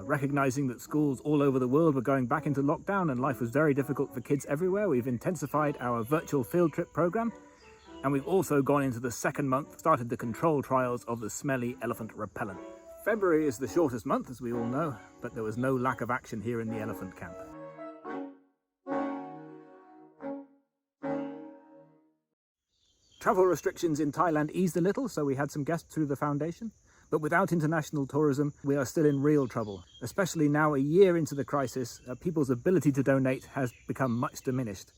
Recognizing that schools all over the world were going back into lockdown and life was very difficult for kids everywhere, we've intensified our virtual field trip program. And we've also gone into the second month, started the control trials of the Smelly Elephant Repellent. February is the shortest month, as we all know, but there was no lack of action here in the elephant camp. Travel restrictions in Thailand eased a little, so we had some guests through the foundation. But without international tourism, we are still in real trouble. Especially now, a year into the crisis, people's ability to donate has become much diminished.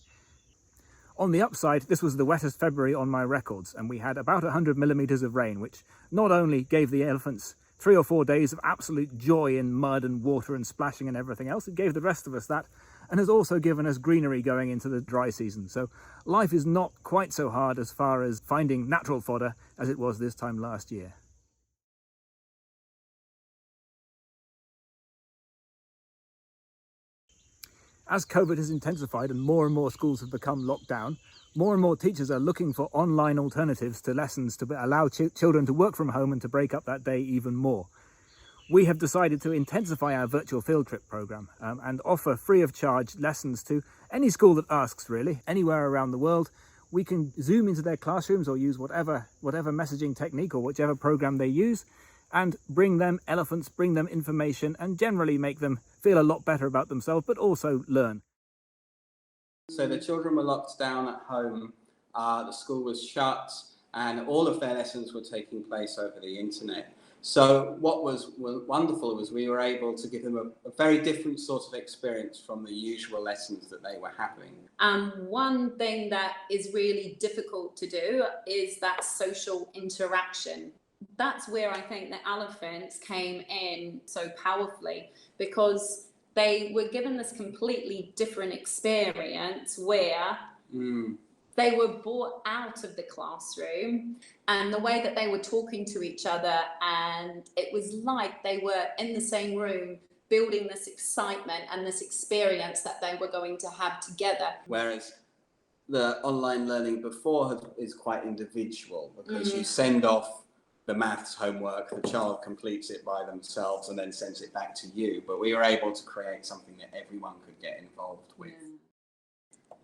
On the upside, this was the wettest February on my records, and we had about 100 millimeters of rain, which not only gave the elephants 3 or 4 days of absolute joy in mud and water and splashing and everything else, it gave the rest of us that, and has also given us greenery going into the dry season. So life is not quite so hard as far as finding natural fodder as it was this time last year. As COVID has intensified and more schools have become locked down, more and more teachers are looking for online alternatives to lessons to allow children to work from home and to break up that day even more. We have decided to intensify our virtual field trip program and offer free of charge lessons to any school that asks, really, anywhere around the world. We can zoom into their classrooms or use whatever messaging technique or whichever program they use, and bring them elephants, bring them information, and generally make them feel a lot better about themselves, but also learn. So the children were locked down at home, the school was shut, and all of their lessons were taking place over the internet. So what was wonderful was we were able to give them a very different sort of experience from the usual lessons that they were having. One thing that is really difficult to do is that social interaction. That's where I think the elephants came in so powerfully, because they were given this completely different experience where they were brought out of the classroom, and the way that they were talking to each other, and it was like they were in the same room building this excitement and this experience that they were going to have together. Whereas the online learning before is quite individual, because you send off the maths homework, the child completes it by themselves and then sends it back to you. But we were able to create something that everyone could get involved with.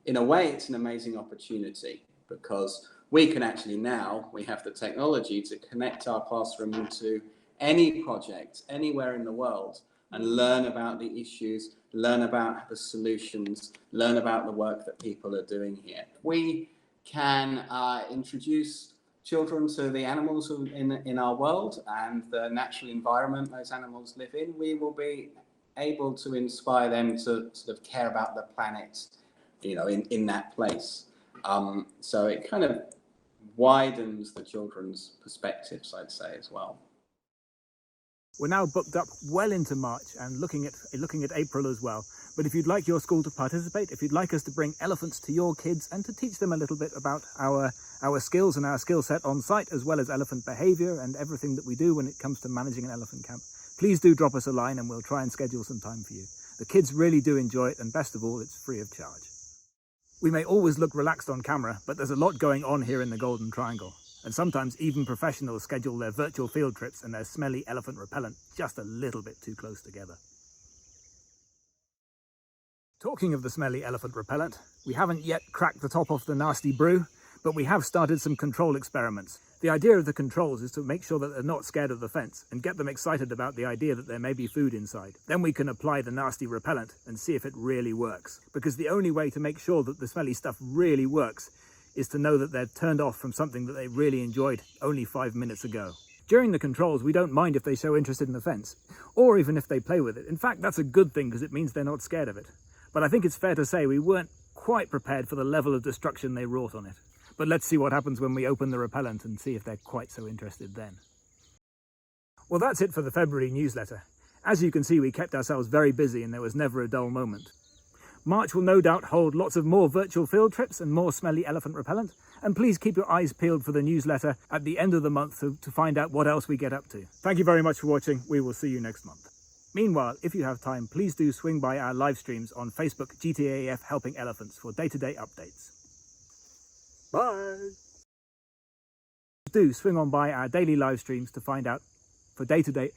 In a way, it's an amazing opportunity, because we can actually now, we have the technology to connect our classroom to any project anywhere in the world and learn about the issues, learn about the solutions, learn about the work that people are doing here. We can introduce children to the animals in our world and the natural environment those animals live in. We will be able to inspire them to sort of care about the planet, you know, in that place. So it kind of widens the children's perspectives, I'd say, as well. We're now booked up well into March and looking at April as well. But if you'd like your school to participate, if you'd like us to bring elephants to your kids and to teach them a little bit about our skills and our skill set on site, as well as elephant behavior and everything that we do when it comes to managing an elephant camp, please do drop us a line and we'll try and schedule some time for you. The kids really do enjoy it, and best of all, it's free of charge. We may always look relaxed on camera, but there's a lot going on here in the Golden Triangle. And sometimes even professionals schedule their virtual field trips and their Smelly Elephant Repellent just a little bit too close together. Talking of the Smelly Elephant Repellent, we haven't yet cracked the top off the nasty brew, but we have started some control experiments. The idea of the controls is to make sure that they're not scared of the fence and get them excited about the idea that there may be food inside. Then we can apply the nasty repellent and see if it really works. Because the only way to make sure that the smelly stuff really works is to know that they're turned off from something that they really enjoyed only 5 minutes ago. During the controls, we don't mind if they show interest in the fence, or even if they play with it. In fact, that's a good thing, because it means they're not scared of it. But I think it's fair to say we weren't quite prepared for the level of destruction they wrought on it. But let's see what happens when we open the repellent and see if they're quite so interested then. Well, that's it for the February newsletter. As you can see, we kept ourselves very busy and there was never a dull moment. March will no doubt hold lots of more virtual field trips and more Smelly Elephant Repellent. And please keep your eyes peeled for the newsletter at the end of the month to find out what else we get up to. Thank you very much for watching. We will see you next month. Meanwhile, if you have time, please do swing by our live streams on Facebook, GTAEF Helping Elephants, for day-to-day updates. Bye! Do swing on by our daily live streams to find out for day-to-day